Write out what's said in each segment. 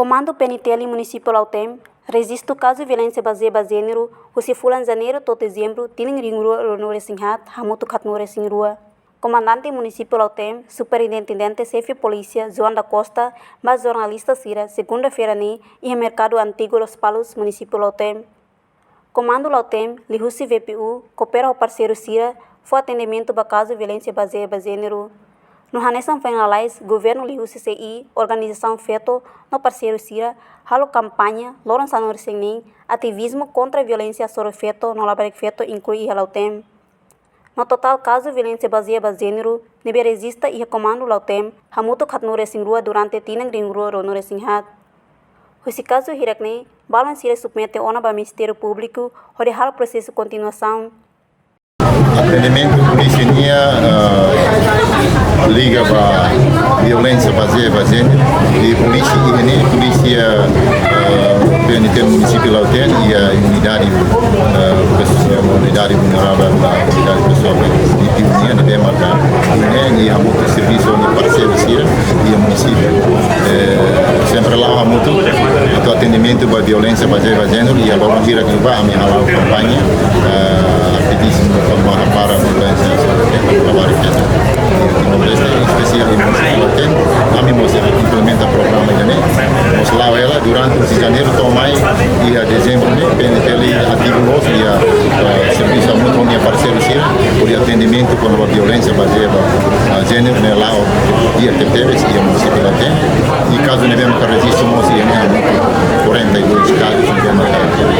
Comando PNTL Município Lautem resiste o caso de violência baseada em gênero, o se fulan janeiro todo dezembro, tienen ringrua ronore sinhat, hamutu katnore singrua. Comandante Município Lautem, Superintendente Chefe Polícia, João da Costa, mas jornalista Cira, segunda-feira e mercado antigo Los Palos, Município Lautem. Comando Lautem, Lihusi VPU, coopera ao parceiro Cira, foi atendimento para caso de violência baseada em gênero. No Hanesan Finalais, Governo Lihusi CI, Organização Feto, no parceiro Cira, halo campanha, Lawrence Anor Sengning, ativismo contra a violência sobre feto, no labarek feto inclui Lautem. No total caso de violência baseada em gênero, nebe resista e comando Lautem, hamuto katnore singrua durante tinang ringrua ronore singhat. Esse caso hirakne, balon Cira submete ona para Ministério Público, onde hal processo continuação. Atendimento polícia liga para violência baseada em gênero e polícia PNT no município Lautem e a unidade vulnerável da unidade pessoal de União de marcar e há muito serviço no parceiro Cira e o município sempre lá há muito atendimento para violência baseada em gênero e agora gira que vai a minha campanha ativismo para a violência sobre feto. Especial em município Lautem, a mim implementa o programa nós lá ela durante o de janeiro tomai e a dezembro PNT ativo nosso e a serviço muito onde parceiro Cira por atendimento com a violência baseada em gênero lá o dia que teve e o município Lautem e caso nevemos que resiste nós e 42 casos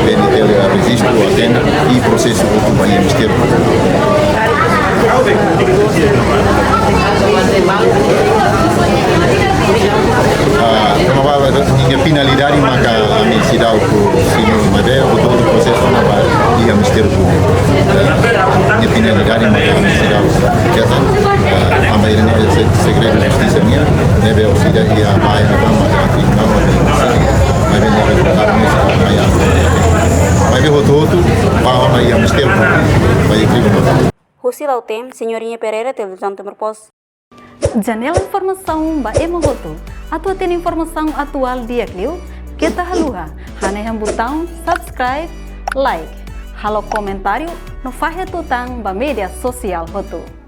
PNT resiste ou atende e processo o Ministério a finalidade maka a cidade por senhor Madeira o todo o processo na e a Ministério Público a finalidade maka a cidade a maioria é segredo de justiça minha deve ao cidade e a maioria da tribunal mas vem de reportar mas o todo para a Ministério Público vai tribunal. Husi Lautem, Senhorinha Pereira, televisão Temorpos. Janela informação ba emogoto. Atua tem informação atual dia clio. Kita haluha. Haneham botão subscribe, like. Halo comentário no fahe tutang ba media sosial hotu.